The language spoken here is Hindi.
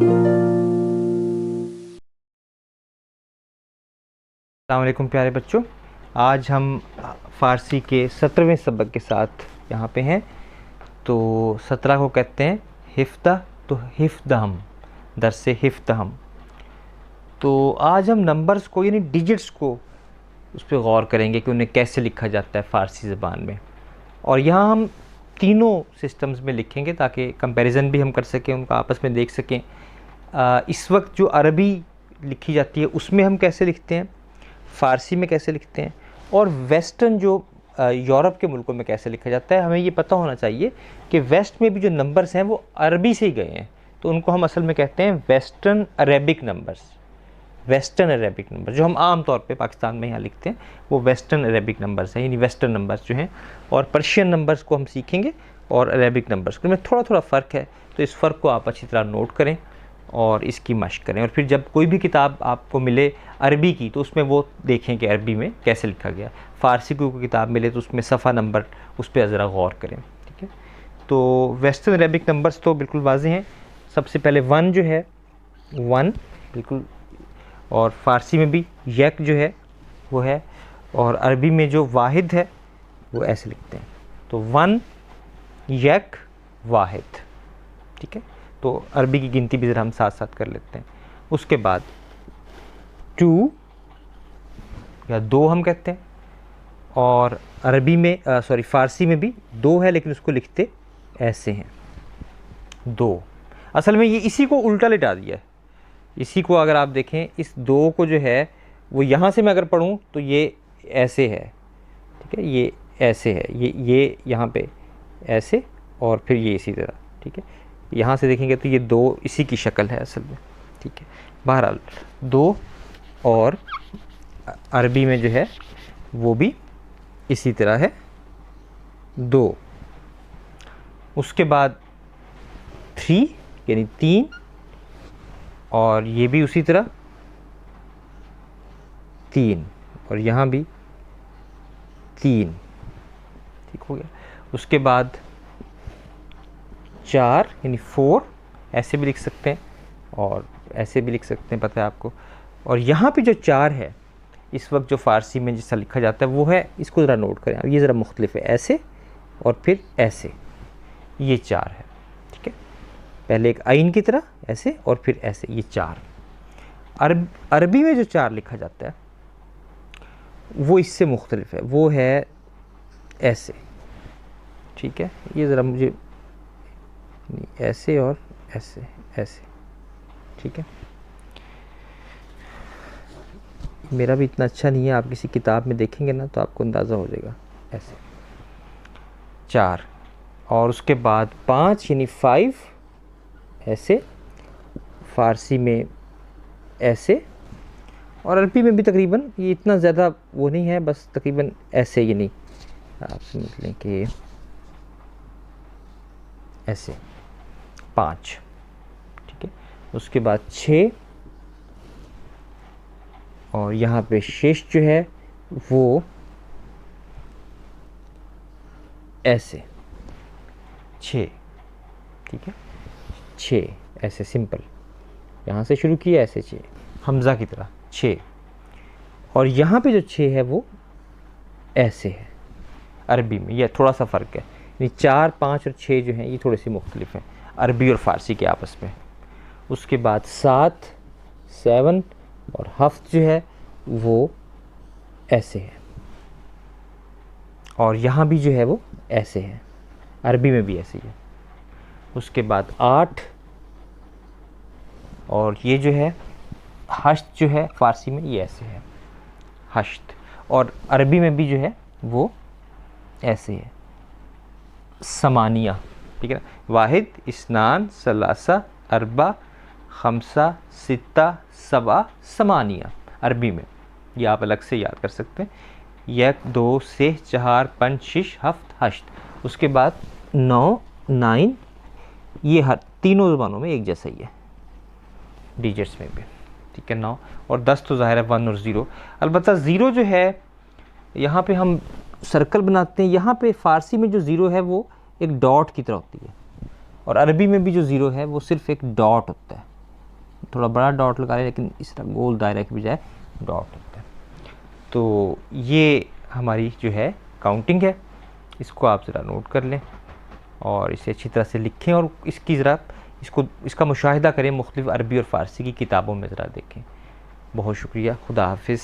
अस्सलाम वालेकुम प्यारे बच्चों, आज हम फ़ारसी के 17वें सबक के साथ यहाँ पे हैं। तो 17 को कहते हैं हिफ्ता, तो हिफ्दहम, दरसे हिफ्दहम। तो आज हम नंबर्स को यानी डिजिट्स को उस पर गौर करेंगे कि उन्हें कैसे लिखा जाता है फ़ारसी ज़बान में। और यहाँ हम तीनों सिस्टम्स में लिखेंगे ताकि कंपैरिजन भी हम कर सकें, उनका आपस में देख सकें। इस वक्त जो अरबी लिखी जाती है उसमें हम कैसे लिखते हैं, फ़ारसी में कैसे लिखते हैं, और वेस्टर्न जो यूरोप के मुल्कों में कैसे लिखा जाता है। हमें ये पता होना चाहिए कि वेस्ट में भी जो नंबर्स हैं वो अरबी से ही गए हैं, तो उनको हम असल में कहते हैं western Arabic numbers. Western Arabic number जो हम आम तौर पे पाकिस्तान में यहाँ लिखते हैं वो वेस्टर्न अरेबिक नंबर्स हैं, यानी वेस्टर्न नंबर्स जो हैं। और पर्शियन नंबर्स को हम सीखेंगे और अरेबिक नंबर्स को, में थोड़ा थोड़ा फ़र्क है, तो इस फ़र्क को आप अच्छी तरह नोट करें और इसकी मशक करें। और फिर जब कोई भी किताब आपको मिले अरबी की तो उसमें वो देखें कि अरबी में कैसे लिखा गया। फ़ारसी की कोई किताब मिले तो उसमें सफ़ा नंबर उस पर ज़रा गौर करें, ठीक है। तो वेस्टर्न अरेबिक नंबर्स तो बिल्कुल वाज़ेह हैं। सबसे पहले 1 जो है, 1 बिल्कुल, और फ़ारसी में भी यक जो है वो है, और अरबी में जो वाहिद है वो ऐसे लिखते हैं। तो 1 यक वाहिद, ठीक है। तो अरबी की गिनती भी ज़रा हम साथ साथ कर लेते हैं। उसके बाद 2 या 2 हम कहते हैं, और अरबी में फ़ारसी में भी 2 है, लेकिन उसको लिखते ऐसे हैं 2। असल में ये इसी को उल्टा लिटा दिया है। इसी को अगर आप देखें, इस 2 को जो है वो यहाँ से मैं अगर पढ़ूँ तो ये ऐसे है, ठीक है, ये ऐसे है, ये यहाँ पे ऐसे, और फिर ये इसी तरह, ठीक है। यहाँ से देखेंगे तो ये 2 इसी की शक्ल है असल में, ठीक है। बहरहाल 2, और अरबी में जो है वो भी इसी तरह है 2। उसके बाद 3 यानी 3, और ये भी उसी तरह 3, और यहाँ भी 3, ठीक हो गया। उसके बाद 4 यानी 4, ऐसे भी लिख सकते हैं और ऐसे भी लिख सकते हैं, पता है आपको। और यहाँ पे जो 4 है इस वक्त जो फ़ारसी में जैसा लिखा जाता है वो है, इसको ज़रा नोट करें, ये ज़रा मुख्तलिफ है, ऐसे और फिर ऐसे, ये 4 है, ठीक है। पहले एक आइन की तरह ऐसे और फिर ऐसे, ये 4। अरबी में जो 4 लिखा जाता है वो इससे मुख्तलिफ है, वो है ऐसे, ठीक है। ये ज़रा मुझे ऐसे और ऐसे, ऐसे, ठीक है। मेरा भी इतना अच्छा नहीं है, आप किसी किताब में देखेंगे ना तो आपको अंदाज़ा हो जाएगा। ऐसे 4, और उसके बाद 5 यानी 5, ऐसे, फ़ारसी में ऐसे, और अरबी में भी तकरीबन ये इतना ज़्यादा वो नहीं है, बस तकरीबन ऐसे, यानी आप समझ लें कि ऐसे 5, ठीक है। उसके बाद 6, और यहाँ पे शेष जो है वो ऐसे 6, ठीक है, 6 ऐसे सिंपल, यहाँ से शुरू किया ऐसे 6 हमज़ा की तरह 6, और यहाँ पे जो 6 है वो ऐसे है अरबी में। यह थोड़ा सा फ़र्क है, यानी 4, 5 और 6 जो हैं ये थोड़े से मुख्तलिफ हैं अरबी और फ़ारसी के आपस में। उसके बाद 7, 7, और हफ्त जो है वो ऐसे है, और यहाँ भी जो है वो ऐसे है, अरबी में भी ऐसे ही है। उसके बाद 8, और ये जो है हश्त जो है फ़ारसी में ये ऐसे है हश्त, और अरबी में भी जो है वो ऐसे है समानिया, ठीक है ना। वाहिद, इस्नान, सलासा, अरबा, खमसा, सित्ता, सबा, समानिया अरबी में, ये आप अलग से याद कर सकते हैं। 1, 2, 3, 4, 5, 6, हफ्त, हश्त। उसके बाद 9, 9, ये हर तीनों ज़बानों में एक जैसा ही है, डिजिट्स में भी, ठीक है। 9 और 10 तो ज़ाहिर है 1 और 0। अलबत्ता 0 जो है यहाँ पे हम सर्कल बनाते हैं, यहाँ पे फ़ारसी में जो 0 है वो एक डॉट की तरह होती है, और अरबी में भी जो 0 है वो सिर्फ एक डॉट होता है, थोड़ा बड़ा डॉट लगा लें, लेकिन इस तरह गोल दायरा की बजाय डॉट लगता है। तो ये हमारी जो है काउंटिंग है, इसको आप ज़रा नोट कर लें और इसे अच्छी तरह से लिखें और इसकी ज़रा इसका मुशाहिदा करें, मुख्तलिफ़ अरबी और फ़ारसी की किताबों में ज़रा देखें। बहुत शुक्रिया, खुदा हाफिज़।